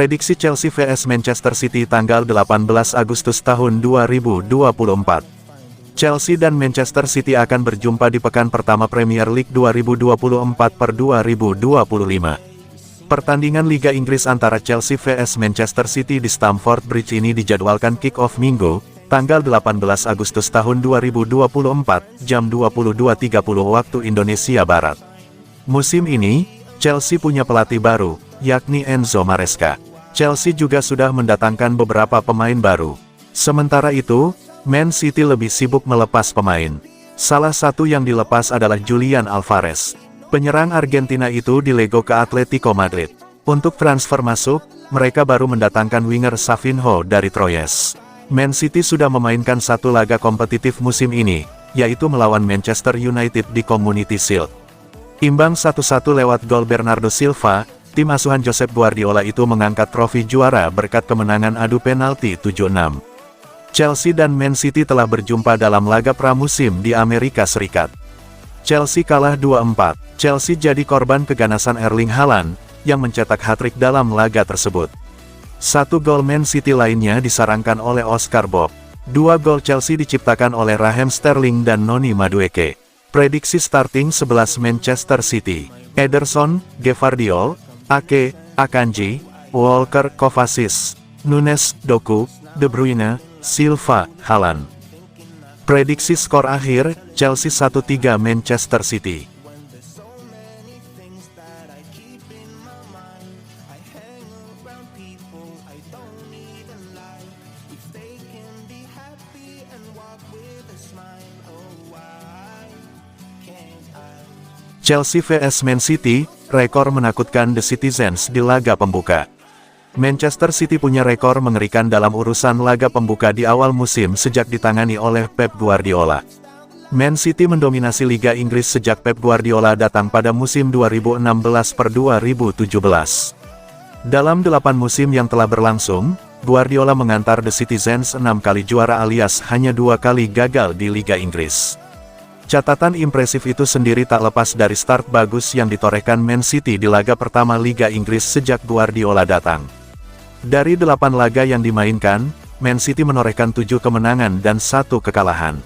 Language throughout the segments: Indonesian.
Prediksi Chelsea vs Manchester City tanggal 18 Agustus tahun 2024. Chelsea dan Manchester City akan berjumpa di pekan pertama Premier League 2024/2025. Pertandingan Liga Inggris antara Chelsea vs Manchester City di Stamford Bridge ini dijadwalkan kick-off Minggu, tanggal 18 Agustus tahun 2024, jam 22.30 waktu Indonesia Barat. Musim ini, Chelsea punya pelatih baru, yakni Enzo Maresca. Chelsea juga sudah mendatangkan beberapa pemain baru. Sementara itu, Man City lebih sibuk melepas pemain. Salah satu yang dilepas adalah Julian Alvarez. Penyerang Argentina itu dilego ke Atletico Madrid. Untuk transfer masuk, mereka baru mendatangkan winger Savinho dari Troyes. Man City sudah memainkan satu laga kompetitif musim ini, yaitu melawan Manchester United di Community Shield. Imbang 1-1 lewat gol Bernardo Silva, tim asuhan Josep Guardiola itu mengangkat trofi juara berkat kemenangan adu penalti 7-6. Chelsea dan Man City telah berjumpa dalam laga pramusim di Amerika Serikat. Chelsea kalah 2-4. Chelsea jadi korban keganasan Erling Haaland, yang mencetak hat-trick dalam laga tersebut. Satu gol Man City lainnya disarankan oleh Oscar Bob. Dua gol Chelsea diciptakan oleh Raheem Sterling dan Noni Madueke. Prediksi starting 11 Manchester City: Ederson, Gvardiol, Ake, Akanji, Walker, Kovacic, Nunes, Doku, De Bruyne, Silva, Haaland. Prediksi skor akhir, Chelsea 1-3 Manchester City. Chelsea vs Man City, rekor menakutkan The Citizens di laga pembuka. Manchester City punya rekor mengerikan dalam urusan laga pembuka di awal musim sejak ditangani oleh Pep Guardiola. Man City mendominasi Liga Inggris sejak Pep Guardiola datang pada musim 2016/2017. Dalam 8 musim yang telah berlangsung, Guardiola mengantar The Citizens 6 kali juara alias hanya 2 kali gagal di Liga Inggris. Catatan impresif itu sendiri tak lepas dari start bagus yang ditorehkan Man City di laga pertama Liga Inggris sejak Guardiola datang. Dari 8 laga yang dimainkan, Man City menorehkan 7 kemenangan dan 1 kekalahan.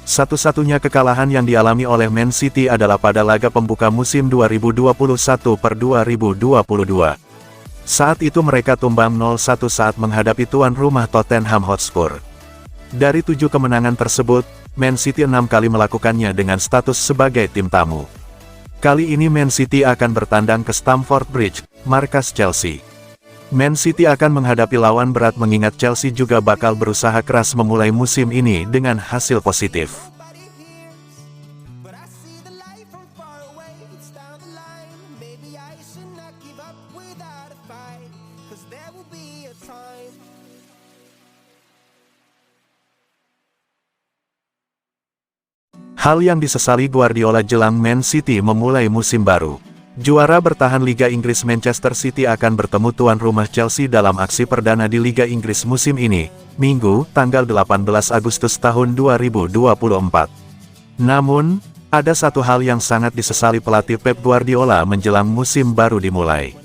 Satu-satunya kekalahan yang dialami oleh Man City adalah pada laga pembuka musim 2021/2022. Saat itu mereka tumbang 0-1 saat menghadapi tuan rumah Tottenham Hotspur. Dari 7 kemenangan tersebut, Man City 6 kali melakukannya dengan status sebagai tim tamu. Kali ini Man City akan bertandang ke Stamford Bridge, markas Chelsea. Man City akan menghadapi lawan berat mengingat Chelsea juga bakal berusaha keras memulai musim ini dengan hasil positif. Hal yang disesali Guardiola jelang Man City memulai musim baru. Juara bertahan Liga Inggris Manchester City akan bertemu tuan rumah Chelsea dalam aksi perdana di Liga Inggris musim ini, Minggu, tanggal 18 Agustus tahun 2024. Namun, ada satu hal yang sangat disesali pelatih Pep Guardiola menjelang musim baru dimulai.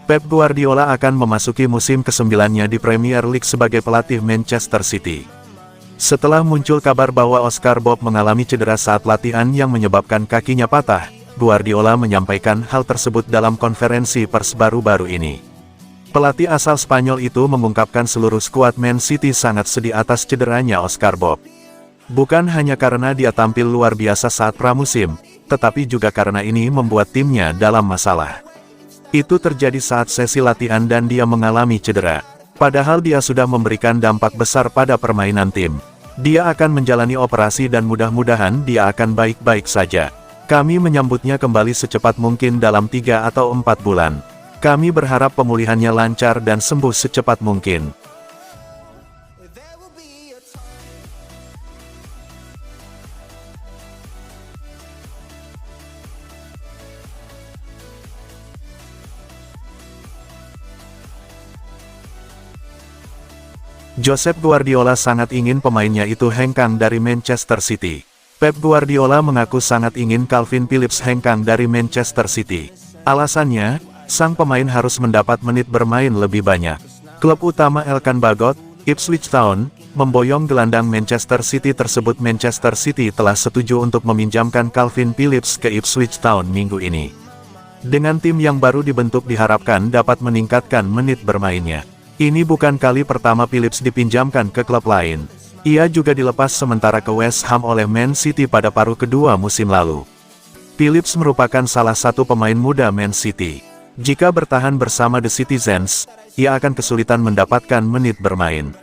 Pep Guardiola akan memasuki musim ke-9-nya di Premier League sebagai pelatih Manchester City. Setelah muncul kabar bahwa Oscar Bob mengalami cedera saat latihan yang menyebabkan kakinya patah, Guardiola menyampaikan hal tersebut dalam konferensi pers baru-baru ini. Pelatih asal Spanyol itu mengungkapkan seluruh skuad Man City sangat sedih atas cederanya Oscar Bob. Bukan hanya karena dia tampil luar biasa saat pramusim, tetapi juga karena ini membuat timnya dalam masalah. Itu terjadi saat sesi latihan dan dia mengalami cedera. Padahal dia sudah memberikan dampak besar pada permainan tim. Dia akan menjalani operasi dan mudah-mudahan dia akan baik-baik saja. Kami menyambutnya kembali secepat mungkin dalam 3 atau 4 bulan. Kami berharap pemulihannya lancar dan sembuh secepat mungkin. Josep Guardiola sangat ingin pemainnya itu hengkang dari Manchester City. Pep Guardiola mengaku sangat ingin Calvin Phillips hengkang dari Manchester City. Alasannya, sang pemain harus mendapat menit bermain lebih banyak. Klub utama Elkan Bagot, Ipswich Town, memboyong gelandang Manchester City tersebut. Manchester City telah setuju untuk meminjamkan Calvin Phillips ke Ipswich Town minggu ini. Dengan tim yang baru dibentuk diharapkan dapat meningkatkan menit bermainnya. Ini bukan kali pertama Phillips dipinjamkan ke klub lain. Ia juga dilepas sementara ke West Ham oleh Man City pada paruh kedua musim lalu. Phillips merupakan salah satu pemain muda Man City. Jika bertahan bersama The Citizens, ia akan kesulitan mendapatkan menit bermain.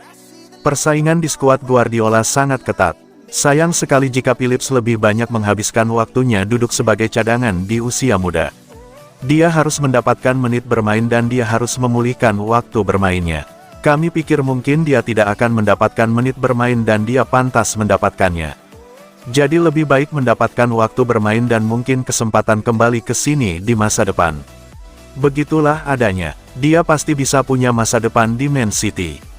Persaingan di skuad Guardiola sangat ketat. Sayang sekali jika Phillips lebih banyak menghabiskan waktunya duduk sebagai cadangan di usia muda. Dia harus mendapatkan menit bermain dan dia harus memulihkan waktu bermainnya. Kami pikir mungkin dia tidak akan mendapatkan menit bermain dan dia pantas mendapatkannya. Jadi lebih baik mendapatkan waktu bermain dan mungkin kesempatan kembali ke sini di masa depan. Begitulah adanya, dia pasti bisa punya masa depan di Man City.